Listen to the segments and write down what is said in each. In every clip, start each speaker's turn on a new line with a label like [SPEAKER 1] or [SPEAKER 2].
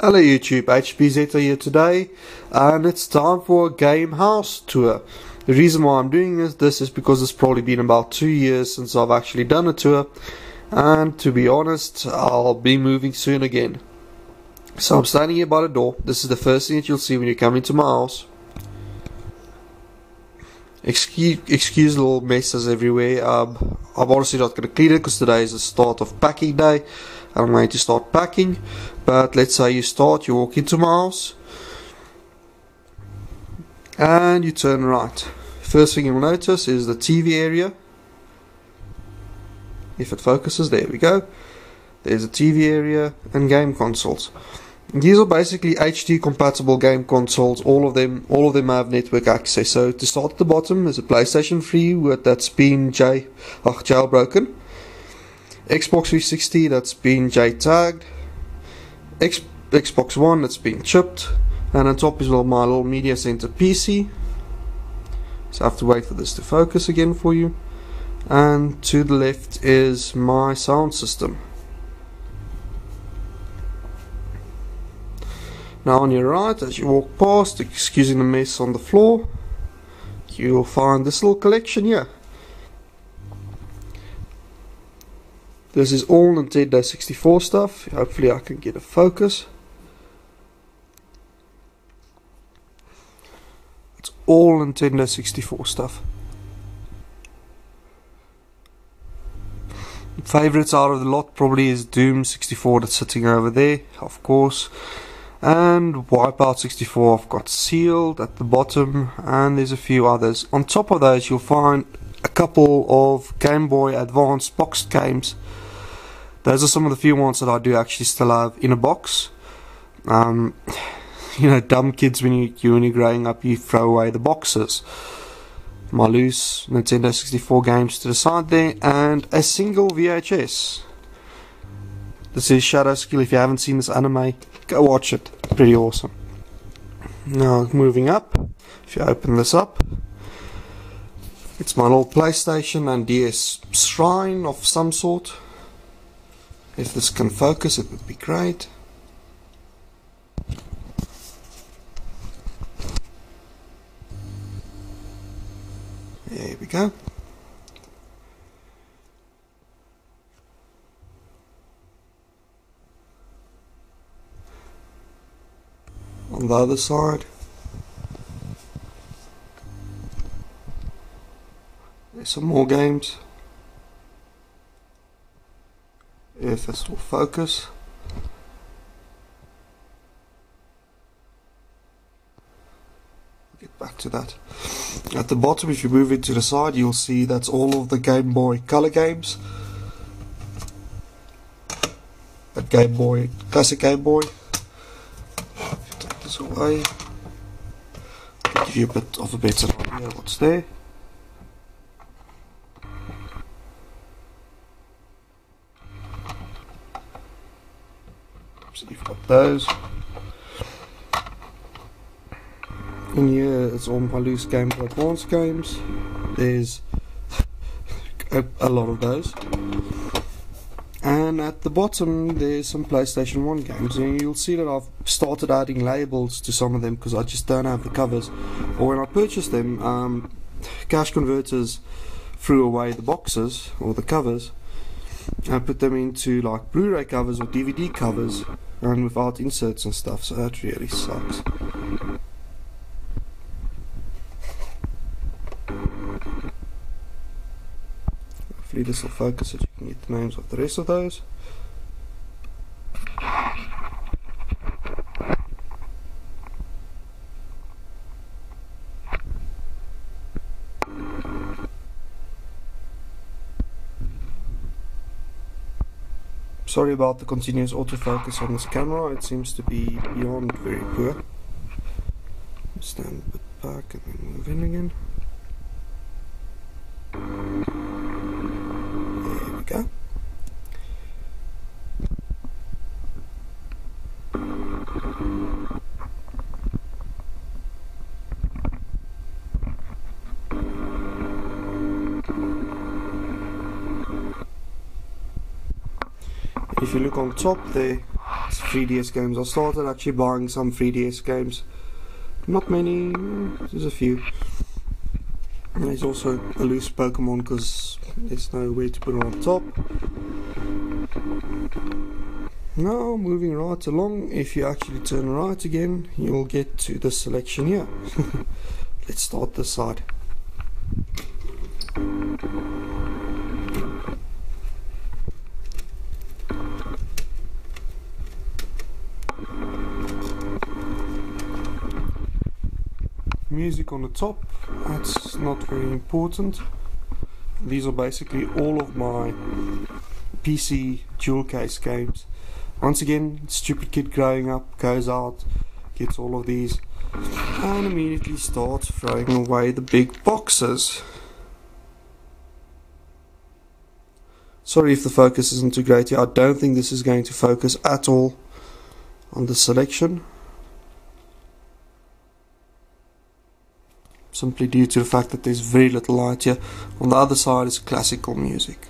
[SPEAKER 1] Hello YouTube, HPZ here today, and it's time for a game house tour. The reason why I'm doing this is because it's probably been about 2 years since I've actually done a tour, and to be honest, I'll be moving soon again. So I'm standing here by the door. This is the first thing that you'll see when you come into my house. Excuse little messes everywhere. I'm honestly not going to clean it because today is the start of packing day. I'm going to start packing, but let's say you walk into my house and you turn right. First thing you'll notice is the TV area. If it focuses, there we go. There's a TV area and game consoles. These are basically HD compatible game consoles. All of them have network access. So to start at the bottom is a PlayStation 3 that's been jailbroken. Xbox 360 that's been J-tagged, Xbox One that's been chipped, and on top is my little media center PC. So I have to wait for this to focus again for you. And to the left is my sound system. Now on your right, as you walk past, excusing the mess on the floor, you'll find this little collection here. This is all Nintendo 64 stuff. Hopefully I can get a focus. It's all Nintendo 64 stuff. Favorites out of the lot probably is Doom 64 that's sitting over there, of course. And Wipeout 64 I've got sealed at the bottom, and there's a few others. On top of those you'll find a couple of Game Boy Advance boxed games. Those are some of the few ones that I do actually still have in a box. You know, dumb kids, when you're growing up, you throw away the boxes. My loose Nintendo 64 games to the side there, and a single VHS. This is Shadow Skill. If you haven't seen this anime, go watch it. Pretty awesome. Now moving up, if you open this up, it's my little PlayStation and DS shrine of some sort. If this can focus, it would be great. There we go. On the other side, there's some more games. If this will focus. Get back to that. At the bottom, if you move it to the side, you'll see that's all of the Game Boy Color games. That Game Boy, classic Game Boy. If you take this away, I'll give you a bit of a better idea what's there. So you've got those. In here it's all my loose Game Boy Advance games. There's a lot of those. And at the bottom there's some PlayStation 1 games, and you'll see that I've started adding labels to some of them because I just don't have the covers. Or when I purchased them, Cash Converters threw away the boxes or the covers and put them into like Blu-ray covers or DVD covers, and without inserts and stuff, so that really sucks. Hopefully this will focus so you can get the names of the rest of those. Sorry about the continuous autofocus on this camera, it seems to be beyond very poor. Stand a bit back and then move in again. There we go. If you look on top there, 3DS games. I started actually buying some 3DS games. Not many, there's a few. And there's also a loose Pokemon because there's nowhere to put it on top. Now moving right along, if you actually turn right again, you'll get to the selection here. Let's start this side. Music on the top, that's not very important. These are basically all of my PC jewel case games. Once again, stupid kid growing up goes out, gets all of these, and immediately starts throwing away the big boxes. Sorry if the focus isn't too great here. I don't think this is going to focus at all on the selection, simply due to the fact that there's very little light here. On the other side is classical music.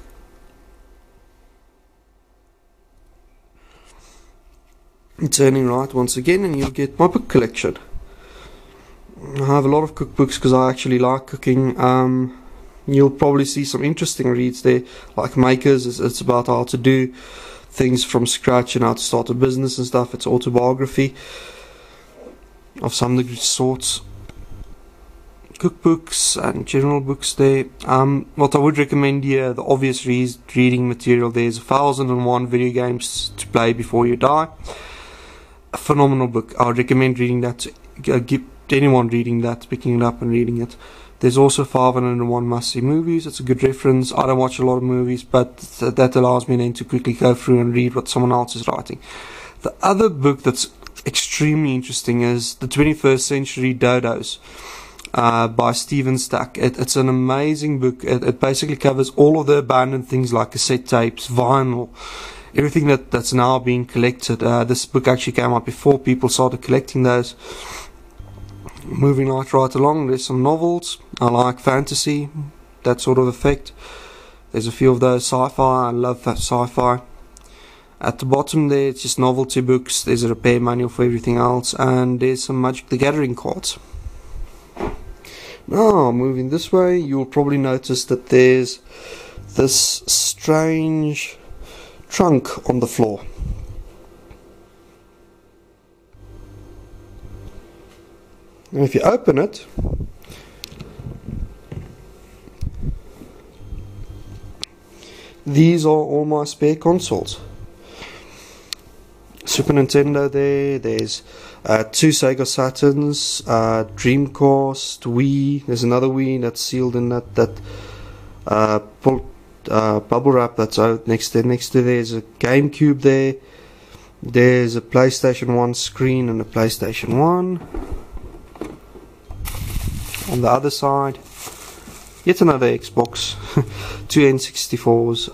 [SPEAKER 1] And turning right once again, and you'll get my book collection. I have a lot of cookbooks because I actually like cooking. You'll probably see some interesting reads there, like Makers. It's about how to do things from scratch and how to start a business and stuff. It's autobiography of some degree sorts. Cookbooks and general books there. What I would recommend here, the obvious reading material, there's 1001 video games to play before you die. A phenomenal book. I would recommend reading that to give anyone reading that, picking it up and reading it. There's also 501 must-see movies. It's a good reference. I don't watch a lot of movies, but that allows me then to quickly go through and read what someone else is writing. The other book that's extremely interesting is The 21st Century Dodos by Stephen Stack. It's an amazing book. It basically covers all of the abandoned things like cassette tapes, vinyl, everything that's now being collected. This book actually came out before people started collecting those. Moving right along, there's some novels. I like fantasy, that sort of effect. There's a few of those. Sci-fi, I love sci-fi. At the bottom there, it's just novelty books. There's a repair manual for everything else, and there's some Magic the Gathering cards. Now, moving this way, you'll probably notice that there's this strange trunk on the floor. And if you open it, these are all my spare consoles. Super Nintendo there's 2 Sega Saturns, Dreamcast, Wii. There's another Wii that's sealed in that bubble wrap that's out next to. There's a GameCube there. There's a PlayStation 1 screen and a PlayStation 1. On the other side, yet another Xbox, 2 N64s.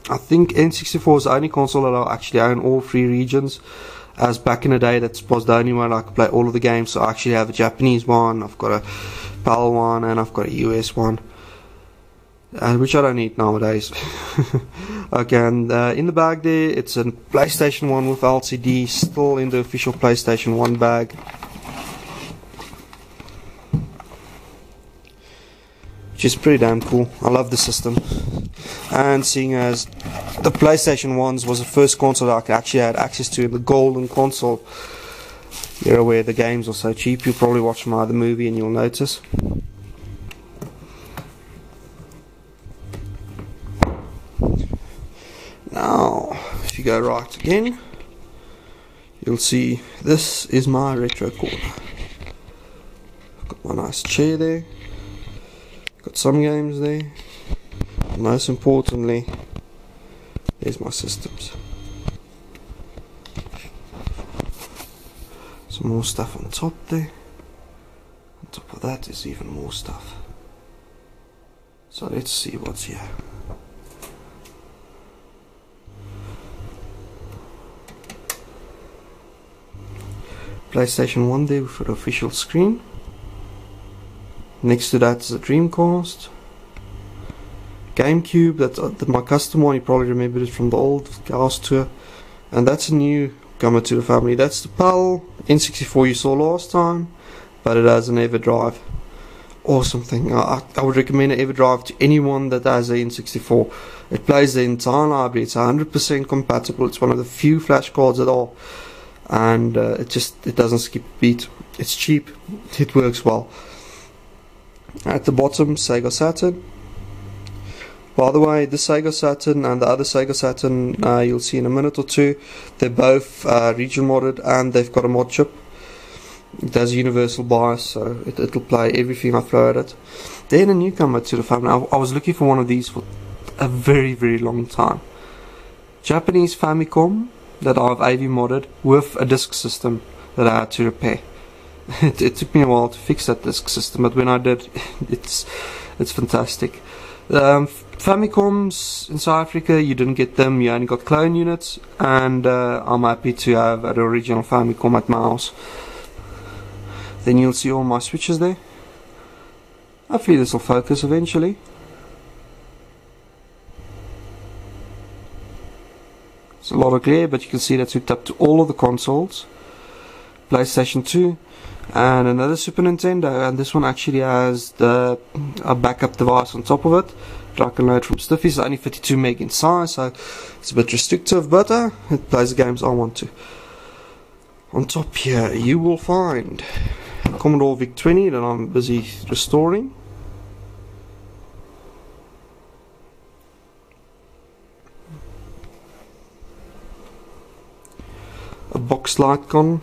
[SPEAKER 1] I think N64 is the only console that I actually own all 3 regions, as back in the day that was the only one I could play all of the games. So I actually have a Japanese one, I've got a PAL one, and I've got a US one, which I don't need nowadays. Okay, and in the bag there, it's a PlayStation 1 with LCD, still in the official PlayStation 1 bag. Which is pretty damn cool. I love the system. And seeing as the PlayStation 1s was the first console that I actually had access to in the golden console era where the games are so cheap, you'll probably watch my other movie and you'll notice. Now, if you go right again, you'll see this is my retro corner. I've got my nice chair there. Got some games there. And most importantly, there's my systems. Some more stuff on top there. On top of that is even more stuff. So let's see what's here. PlayStation 1 there for the official screen. Next to that is a Dreamcast. GameCube, that's my custom one, you probably remember it from the old house tour. And that's a newcomer to the family. That's the PAL N64 you saw last time, but it has an EverDrive. Awesome thing. I would recommend an EverDrive to anyone that has an N64. It plays the entire library. It's 100% compatible. It's one of the few flash cards at all, and it doesn't skip a beat. It's cheap. It works well. At the bottom, Sega Saturn. By the way, the Sega Saturn and the other Sega Saturn you'll see in a minute or two. They're both region modded, and they've got a mod chip. It has universal bias, so it'll play everything I throw at it. Then a newcomer to the family. I was looking for one of these for a very, very long time. Japanese Famicom that I've AV modded with a disk system that I had to repair. It took me a while to fix that disk system, but when I did, it's fantastic. Famicoms in South Africa, you didn't get them, you only got clone units, and I'm happy to have an original Famicom at my house. Then you'll see all my switches there. Hopefully this will focus eventually. It's a lot of glare, but you can see that's hooked up to all of the consoles. PlayStation 2 and another Super Nintendo, and this one actually has a backup device on top of it that I can load from Stiffy. It's only 52 meg in size, so it's a bit restrictive, but it plays the games I want to. On top here you will find Commodore VIC-20 that I'm busy restoring. A box light gun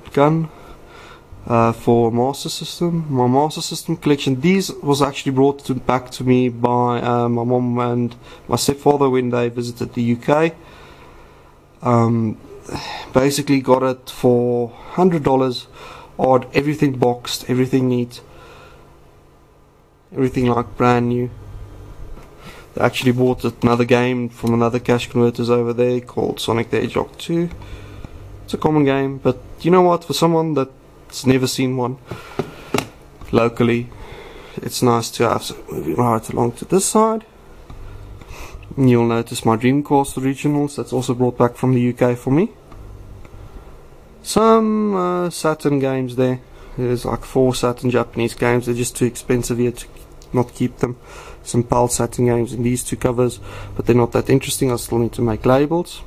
[SPEAKER 1] for Master System. My Master System collection. These was actually brought back to me by my mom and my stepfather when they visited the UK. Basically got it for $100 odd, everything boxed, everything neat, everything like brand new. They actually bought another game from another cash converters over there called Sonic the Hedgehog 2. It's a common game, but you know what, for someone that's never seen one locally, it's nice to have. So moving right along to this side, you'll notice my Dreamcast originals, that's also brought back from the UK for me. Some Saturn games there. There's like 4 Saturn Japanese games. They're just too expensive here to not keep them. Some PAL Saturn games in these 2 covers, but they're not that interesting. I still need to make labels.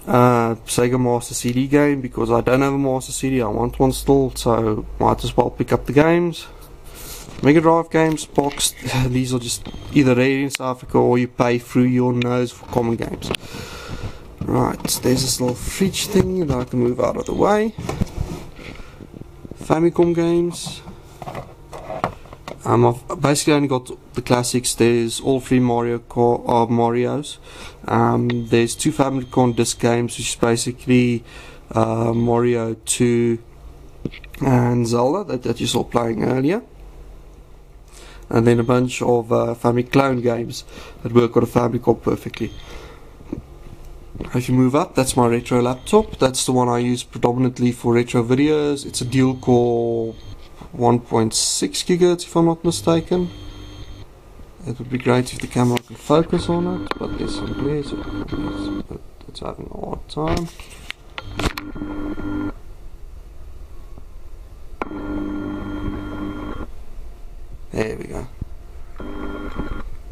[SPEAKER 1] Sega Master CD game, because I don't have a Master CD. I want one still, so might as well pick up the games. Mega Drive games boxed. These are just either rare in South Africa or you pay through your nose for common games. Right, there's this little fridge thing that I can move out of the way. Famicom games. I've basically only got the classics. There's all 3 Marios. There's 2 Famicom disc games, which is basically Mario 2 and Zelda that you saw playing earlier. And then a bunch of Famiclone games that work on a Famicom perfectly. If you move up, that's my retro laptop. That's the one I use predominantly for retro videos. It's a dual core 1.6 GHz if I'm not mistaken. It would be great if the camera could focus on it, but there's some glare, so it's having a hard time. There we go.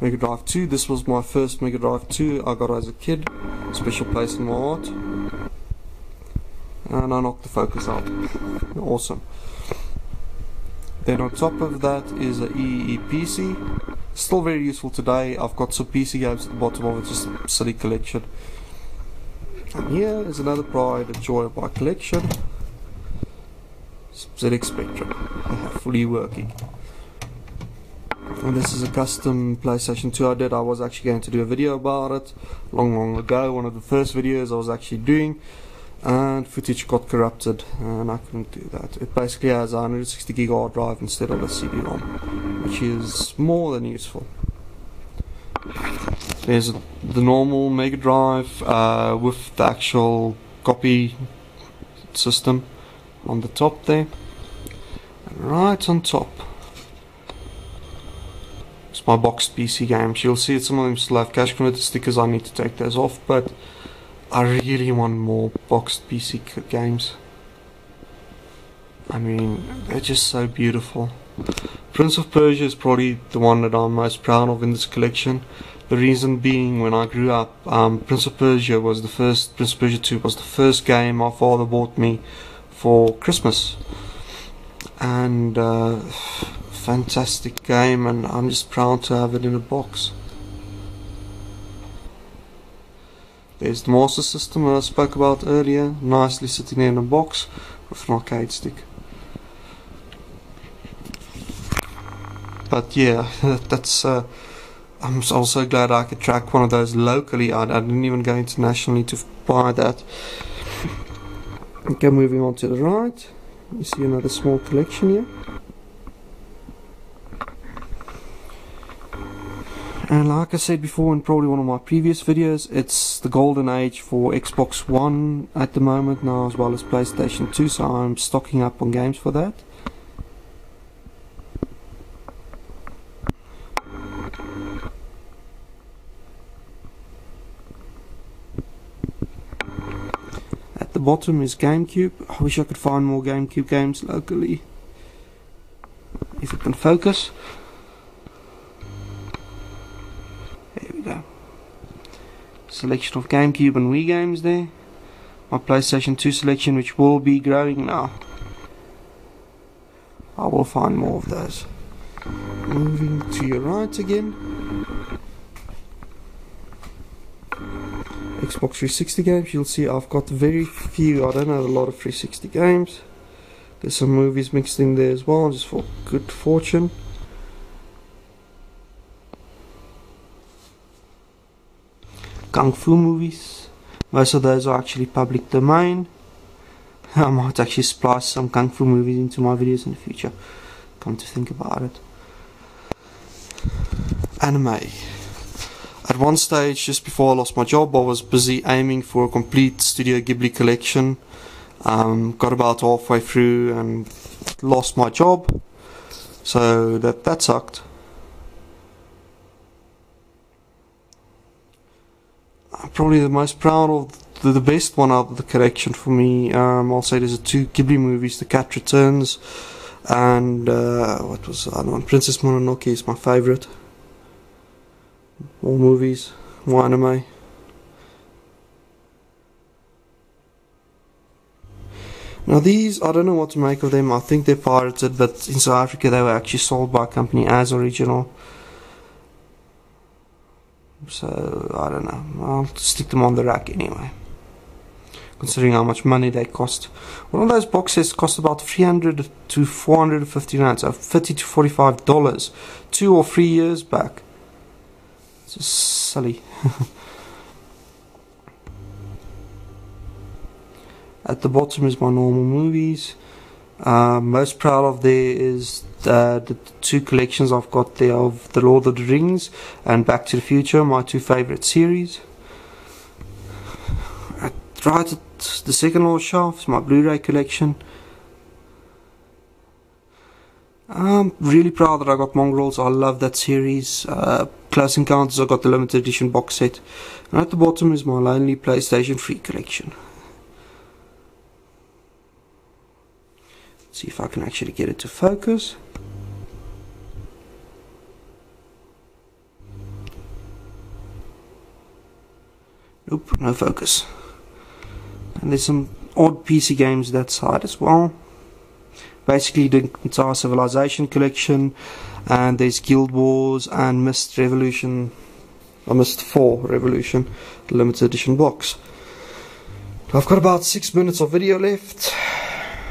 [SPEAKER 1] Mega Drive 2. This was my first Mega Drive 2 I got as a kid. Special place in my heart. And I knocked the focus out. Awesome. Then on top of that is a EEE PC. Still very useful today. I've got some PC games at the bottom of it, just a silly collection. And here is another pride and joy of my collection. ZX Spectrum. Fully working. And this is a custom PlayStation 2 I did. I was actually going to do a video about it long ago. One of the first videos I was actually doing, and footage got corrupted and I couldn't do that. It basically has a 160 gig hard drive instead of a CD-ROM, which is more than useful. There's the normal Mega Drive with the actual copy system on the top there, and right on top it's my boxed PC games. You'll see some of them still have cache converter stickers. I need to take those off, but I really want more boxed PC games. I mean, they're just so beautiful. Prince of Persia is probably the one that I'm most proud of in this collection. The reason being, when I grew up, Prince of Persia 2 was the first game my father bought me for Christmas. And fantastic game, and I'm just proud to have it in a box. There's the Master System that I spoke about earlier, nicely sitting there in a box with an arcade stick. But yeah, that's I'm also glad I could track one of those locally. I didn't even go internationally to buy that. Okay, moving on to the right, you see another small collection here. And like I said before in probably one of my previous videos, it's the golden age for Xbox One at the moment now, as well as PlayStation 2, so I'm stocking up on games for that. At the bottom is GameCube. I wish I could find more GameCube games locally, if it can focus. There we go. Selection of GameCube and Wii games there. My PlayStation 2 selection, which will be growing now. I will find more of those. Moving to your right again. Xbox 360 games. You'll see I've got very few. I don't have a lot of 360 games. There's some movies mixed in there as well, just for good fortune. Kung Fu movies. Most of those are actually public domain. I might actually splice some Kung Fu movies into my videos in the future, come to think about it. Anime. At one stage, just before I lost my job, I was busy aiming for a complete Studio Ghibli collection. Got about halfway through and lost my job, so that sucked. I'm probably the most proud of the best one out of the collection for me. I'll say there's 2 Ghibli movies, The Cat Returns and what was the other one? Princess Mononoke is my favourite. More movies, more anime. Now these, I don't know what to make of them. I think they're pirated, but in South Africa they were actually sold by a company as original. So, I don't know. I'll stick them on the rack anyway, considering how much money they cost. One of those box sets cost about 300 to 450 rand, so $50 to $45 2 or 3 years back. It's just silly. At the bottom is my normal movies. Most proud of there is the 2 collections I've got there of The Lord of the Rings and Back to the Future, my 2 favourite series. Right at the second last shelf is my Blu-ray collection. I'm really proud that I got Mongrels. I love that series. Close Encounters, I got the limited edition box set. And at the bottom is my lonely PlayStation 3 collection. Let's see if I can actually get it to focus. Nope, no focus. And there's some odd PC games that side as well. Basically the entire Civilization collection, and there's Guild Wars and Myst Revolution, or Myst 4 Revolution, the limited edition box. I've got about 6 minutes of video left,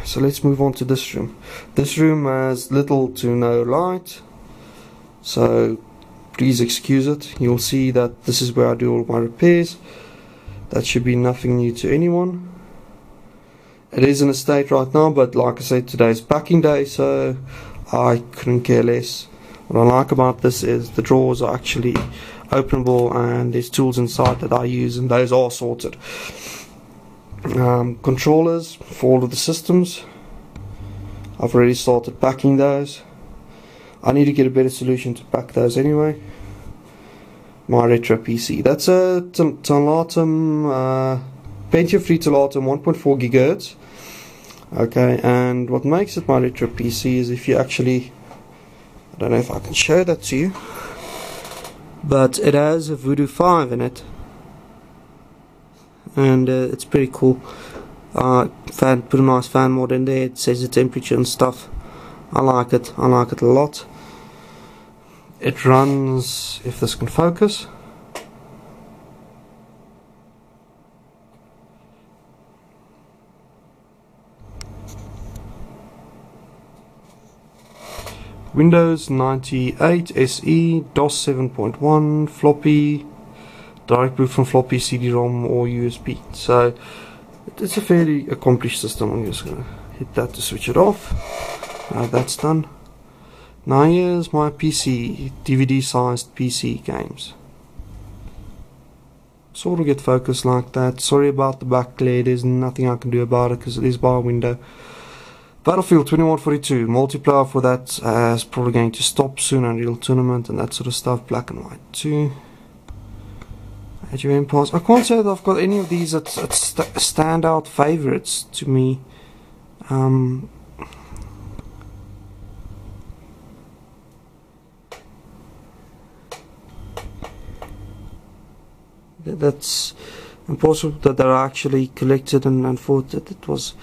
[SPEAKER 1] so let's move on to this room. This room has little to no light, so please excuse it. You'll see that this is where I do all my repairs. That should be nothing new to anyone. It is in a state right now, but like I said, today's packing day, so I couldn't care less. What I like about this is the drawers are actually openable and there's tools inside that I use, and those are sorted. Controllers for all of the systems, I've already started packing those. I need to get a better solution to pack those anyway. My retro PC, that's a Talatum Pentium Freetolatum 1.4 GHz. Okay, and what makes it my retro PC is if you actually, I don't know if I can show that to you, but it has a Voodoo 5 in it, and it's pretty cool. Put a nice fan mod in there. It says the temperature and stuff. I like it a lot. It runs, if this can focus, Windows 98 SE, DOS 7.1, floppy, direct boot from floppy, CD-ROM or USB. So it's a fairly accomplished system. I'm just going to hit that to switch it off. Now that's done. Now here's my PC, DVD sized PC games. Sort of get focused like that. Sorry about the backglare, there's nothing I can do about it because it is by a window. Battlefield 2142, multiplayer for that is probably going to stop soon, Unreal Tournament and that sort of stuff. Black and White 2. Age of Empires. I can't say that I've got any of these that stand out favorites to me. That's impossible that they're actually collected and thought that it was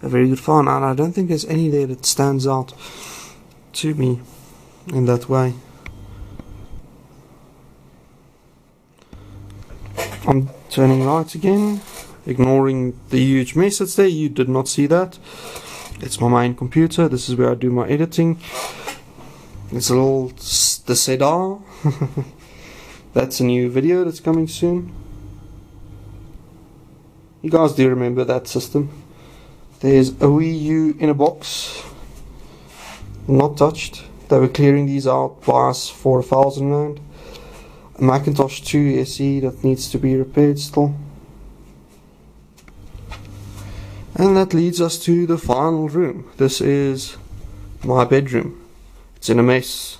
[SPEAKER 1] a very good fun, and I don't think there's any there that stands out to me in that way. I'm turning lights again, ignoring the huge mess that's there. You did not see that. It's my main computer. This is where I do my editing. It's a little the Cedar. That's a new video that's coming soon. You guys do remember that system? There's a Wii U in a box, not touched. They were clearing these out by us for 1,000 rand. A Macintosh 2 SE that needs to be repaired still. And that leads us to the final room. This is my bedroom. It's in a mess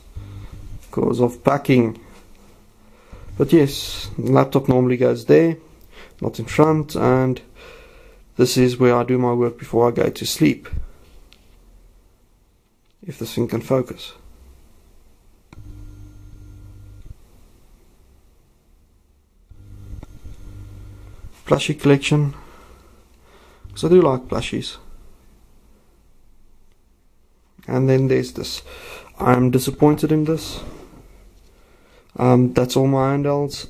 [SPEAKER 1] because of packing. But yes, the laptop normally goes there, not in front, and this is where I do my work before I go to sleep. If this thing can focus. Plushie collection. Because I do like plushies. And then there's this. I'm disappointed in this. That's all my handhelds.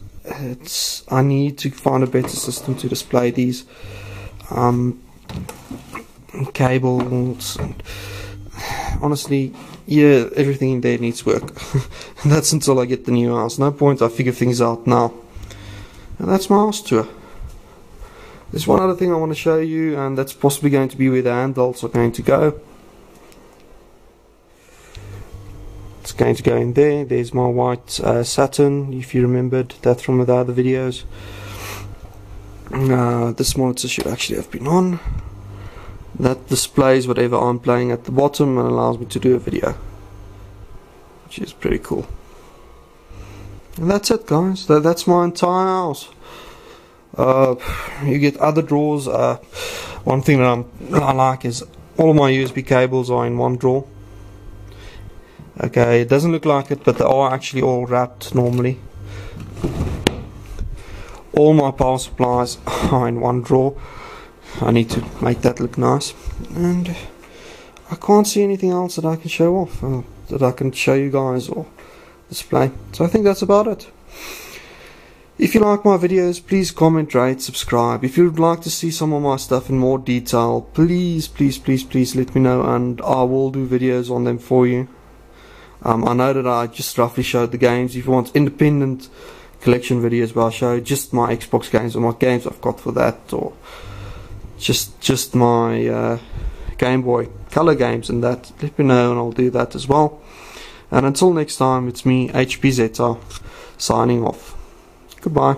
[SPEAKER 1] I need to find a better system to display these. Cables and honestly, yeah, everything in there needs work. And that's until I get the new house. No point I figure things out now. And that's my house tour. There's one other thing I want to show you, and that's possibly going to be where the handhelds are going to go. It's going to go in there. There's my white Saturn, if you remembered that from the other videos. This monitor should actually have been on. That displays whatever I'm playing at the bottom and allows me to do a video, which is pretty cool. And that's it, guys. That's my entire house. You get other drawers. One thing that I like is all of my USB cables are in one drawer. Okay, it doesn't look like it, but they are actually all wrapped normally. All my power supplies are in one drawer. I need to make that look nice. And I can't see anything else that I can show off, that I can show you guys or display. So I think that's about it. If you like my videos, please comment, rate, subscribe. If you'd like to see some of my stuff in more detail, please let me know, and I will do videos on them for you. I know that I just roughly showed the games. If you want independent collection videos where I show just my Xbox games or my games I've got for that, or just my Game Boy Color games and that, let me know and I'll do that as well. And until next time, it's me, HPZeta, signing off. Goodbye.